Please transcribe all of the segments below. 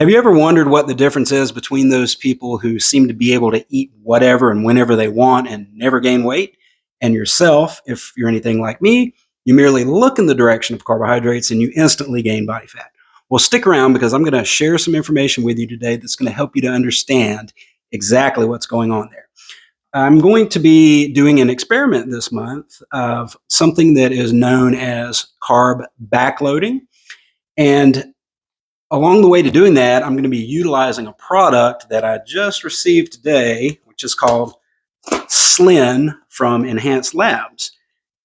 Have you ever wondered what the difference is between those people who seem to be able to eat whatever and whenever they want and never gain weight, and yourself, if you're anything like me, you merely look in the direction of carbohydrates and you instantly gain body fat? Well, stick around because I'm going to share some information with you today that's going to help you to understand exactly what's going on there. I'm going to be doing an experiment this month of something that is known as carb backloading. And along the way to doing that, I'm going to be utilizing a product that I just received today, which is called Slin from Enhanced Labs.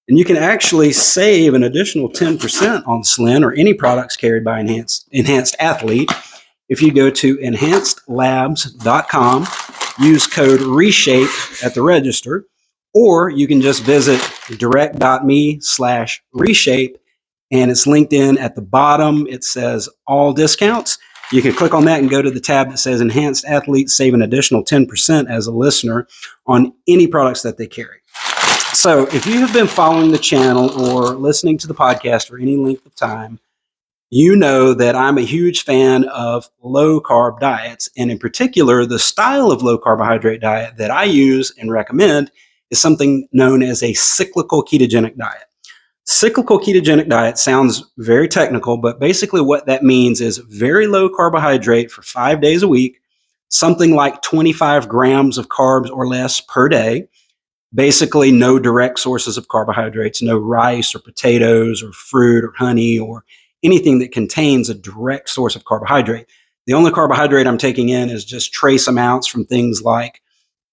And you can actually save an additional 10% on Slin or any products carried by Enhanced Athlete if you go to enhancedlabs.com, use code RESHAPE at the register, or you can just visit direct.me/reshape, and it's linked in at the bottom. It says all discounts. You can click on that and go to the tab that says Enhanced Athletes, save an additional 10% as a listener on any products that they carry. So if you have been following the channel or listening to the podcast for any length of time, you know that I'm a huge fan of low carb diets. And in particular, the style of low carbohydrate diet that I use and recommend is something known as a cyclical ketogenic diet. Cyclical ketogenic diet sounds very technical, but basically what that means is very low carbohydrate for 5 days a week, something like 25 grams of carbs or less per day. Basically, no direct sources of carbohydrates, no rice or potatoes or fruit or honey or anything that contains a direct source of carbohydrate. The only carbohydrate I'm taking in is just trace amounts from things like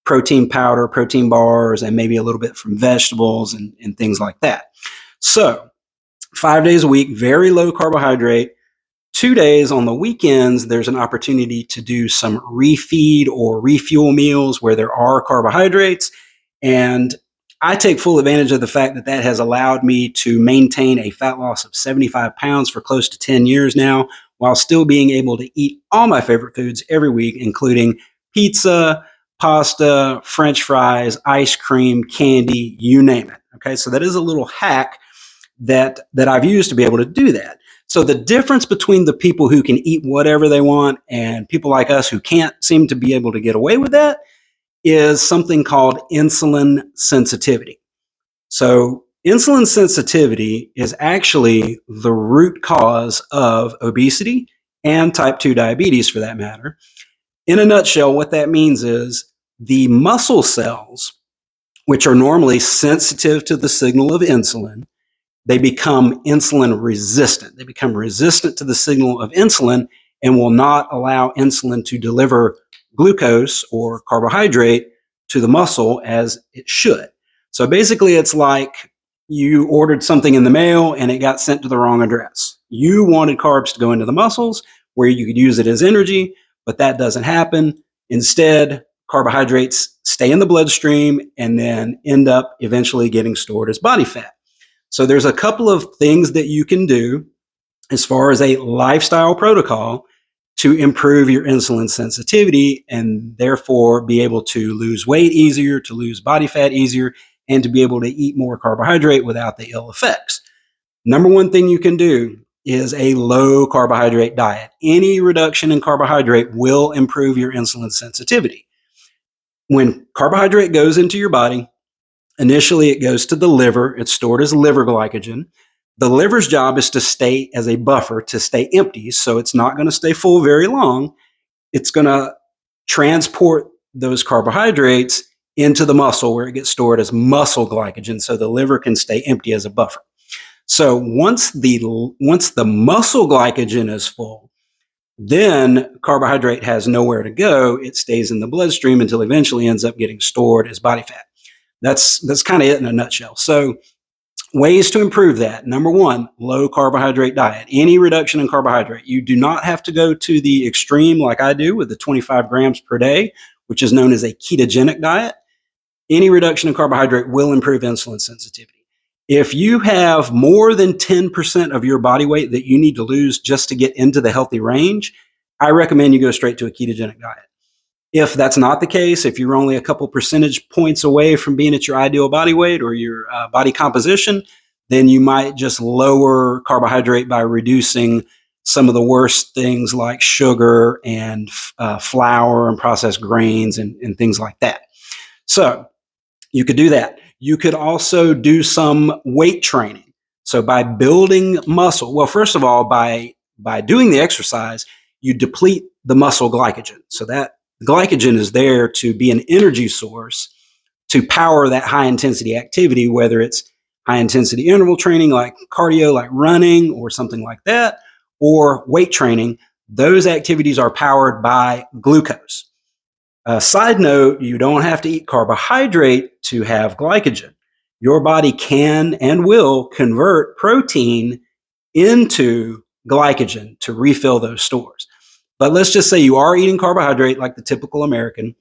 protein powder, protein bars, and maybe a little bit from vegetables and things like that. So 5 days a week, very low carbohydrate. 2 days on the weekends, there's an opportunity to do some refeed or refuel meals where there are carbohydrates. And I take full advantage of the fact that that has allowed me to maintain a fat loss of 75 pounds for close to 10 years now, while still being able to eat all my favorite foods every week, including pizza, pasta, French fries, ice cream, candy, you name it. Okay, so that is a little hack that I've used to be able to do that. So the difference between the people who can eat whatever they want and people like us who can't seem to be able to get away with that is something called insulin sensitivity. So insulin sensitivity is actually the root cause of obesity and type 2 diabetes for that matter. In a nutshell, what that means is the muscle cells, which are normally sensitive to the signal of insulin, they become insulin resistant. They become resistant to the signal of insulin and will not allow insulin to deliver glucose or carbohydrate to the muscle as it should. So basically, it's like you ordered something in the mail and it got sent to the wrong address. You wanted carbs to go into the muscles where you could use it as energy, but that doesn't happen. Instead, carbohydrates stay in the bloodstream and then end up eventually getting stored as body fat. So there's a couple of things that you can do as far as a lifestyle protocol to improve your insulin sensitivity and therefore be able to lose weight easier, to lose body fat easier, and to be able to eat more carbohydrate without the ill effects. Number one thing you can do is a low carbohydrate diet. Any reduction in carbohydrate will improve your insulin sensitivity. When carbohydrate goes into your body, initially, it goes to the liver. It's stored as liver glycogen. The liver's job is to stay as a buffer, to stay empty. So it's not going to stay full very long. It's going to transport those carbohydrates into the muscle where it gets stored as muscle glycogen so the liver can stay empty as a buffer. So once the muscle glycogen is full, then carbohydrate has nowhere to go. It stays in the bloodstream until eventually ends up getting stored as body fat. That's kind of it in a nutshell. So ways to improve that. Number one, low carbohydrate diet. Any reduction in carbohydrate. You do not have to go to the extreme like I do with the 25 grams per day, which is known as a ketogenic diet. Any reduction in carbohydrate will improve insulin sensitivity. If you have more than 10% of your body weight that you need to lose just to get into the healthy range, I recommend you go straight to a ketogenic diet. If that's not the case, if you're only a couple percentage points away from being at your ideal body weight or your body composition, then you might just lower carbohydrate by reducing some of the worst things like sugar and flour and processed grains and things like that. So you could do that. You could also do some weight training. So by building muscle, well, first of all, by doing the exercise, you deplete the muscle glycogen. So that glycogen is there to be an energy source to power that high intensity activity, whether it's high intensity interval training like cardio, like running or something like that, or weight training. Those activities are powered by glucose. Side note, you don't have to eat carbohydrate to have glycogen. Your body can and will convert protein into glycogen to refill those stores. But let's just say you are eating carbohydrate like the typical American.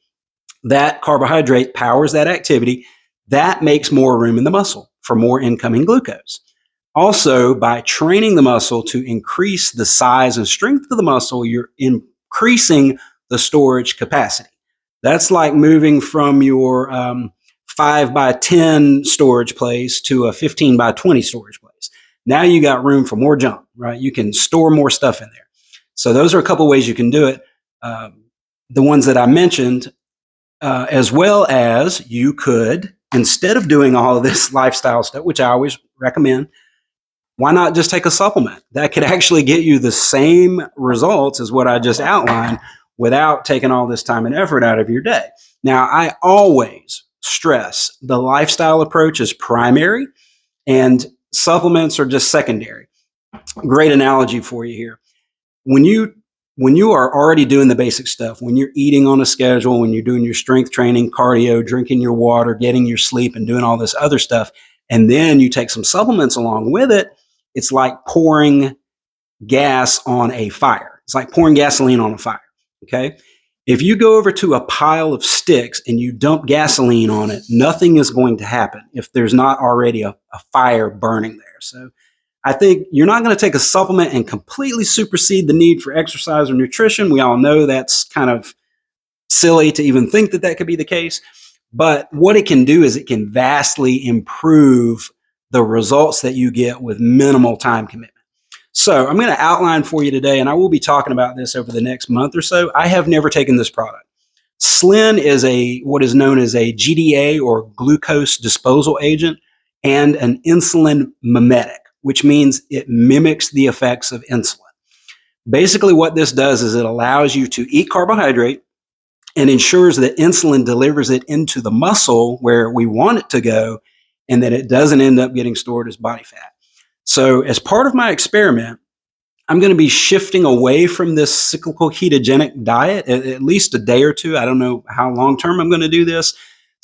That carbohydrate powers that activity. That makes more room in the muscle for more incoming glucose. Also, by training the muscle to increase the size and strength of the muscle, you're increasing the storage capacity. That's like moving from your 5 by 10 storage place to a 15 by 20 storage place. Now you got room for more junk, right? You can store more stuff in there. So those are a couple ways you can do it. The ones that I mentioned, as well as you could, instead of doing all of this lifestyle stuff, which I always recommend, why not just take a supplement that could actually get you the same results as what I just outlined without taking all this time and effort out of your day? Now, I always stress the lifestyle approach is primary and supplements are just secondary. Great analogy for you here. When you are already doing the basic stuff, when you're eating on a schedule, when you're doing your strength training, cardio, drinking your water, getting your sleep, and doing all this other stuff, and then you take some supplements along with it, it's like pouring gas on a fire. It's like pouring gasoline on a fire. Okay. If you go over to a pile of sticks and you dump gasoline on it, nothing is going to happen if there's not already a fire burning there. So I think you're not going to take a supplement and completely supersede the need for exercise or nutrition. We all know that's kind of silly to even think that that could be the case. But what it can do is it can vastly improve the results that you get with minimal time commitment. So I'm going to outline for you today, and I will be talking about this over the next month or so. I have never taken this product. Slin is what is known as a GDA or glucose disposal agent and an insulin mimetic, which means it mimics the effects of insulin. Basically, what this does is it allows you to eat carbohydrate and ensures that insulin delivers it into the muscle where we want it to go and that it doesn't end up getting stored as body fat. So as part of my experiment, I'm going to be shifting away from this cyclical ketogenic diet at least a day or two. I don't know how long term I'm going to do this.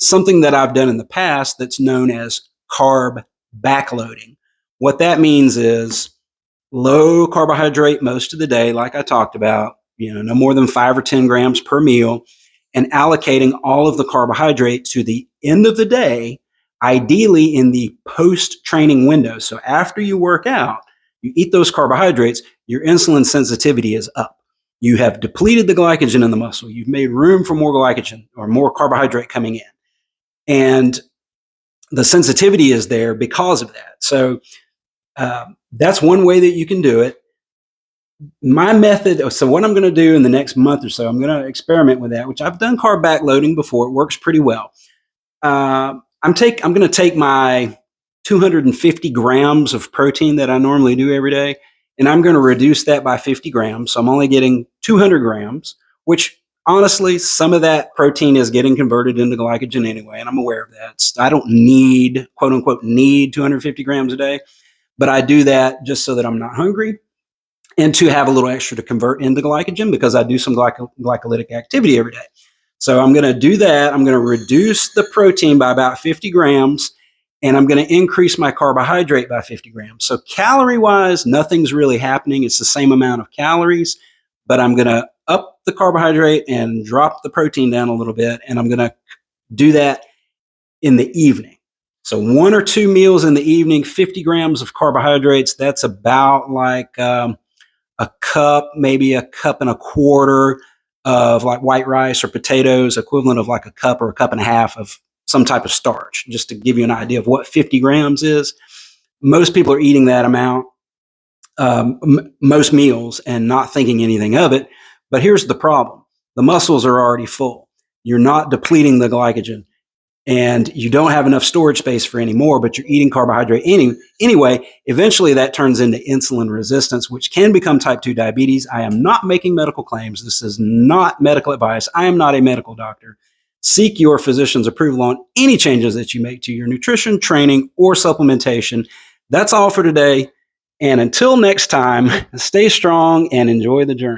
Something that I've done in the past that's known as carb backloading. What that means is low carbohydrate most of the day, like I talked about, no more than 5 or 10 grams per meal, and allocating all of the carbohydrate to the end of the day, ideally in the post-training window. So after you work out, you eat those carbohydrates, your insulin sensitivity is up. You have depleted the glycogen in the muscle. You've made room for more glycogen or more carbohydrate coming in. And the sensitivity is there because of that. So that's one way that you can do it. My method, so what I'm going to do in the next month or so, I'm going to experiment with that, which I've done carb backloading before. It works pretty well. I'm going to take my 250 grams of protein that I normally do every day, and I'm going to reduce that by 50 grams. So I'm only getting 200 grams, which honestly, some of that protein is getting converted into glycogen anyway, and I'm aware of that. I don't need, quote unquote, need 250 grams a day, but I do that just so that I'm not hungry and to have a little extra to convert into glycogen because I do some glycolytic activity every day. So I'm going to do that. I'm going to reduce the protein by about 50 grams, and I'm going to increase my carbohydrate by 50 grams. So calorie-wise, nothing's really happening. It's the same amount of calories, but I'm going to up the carbohydrate and drop the protein down a little bit, and I'm going to do that in the evening. So 1 or 2 meals in the evening, 50 grams of carbohydrates, that's about like a cup, maybe a cup and a quarter of like white rice or potatoes, equivalent of like a cup or a cup and a half of some type of starch, just to give you an idea of what 50 grams is. Most people are eating that amount. most meals and not thinking anything of it. But here's the problem. The muscles are already full. You're not depleting the glycogen and you don't have enough storage space for any more, but you're eating carbohydrate anyway. Eventually that turns into insulin resistance, which can become type 2 diabetes. I am not making medical claims. This is not medical advice. I am not a medical doctor. Seek your physician's approval on any changes that you make to your nutrition, training, or supplementation. That's all for today. And until next time, stay strong and enjoy the journey.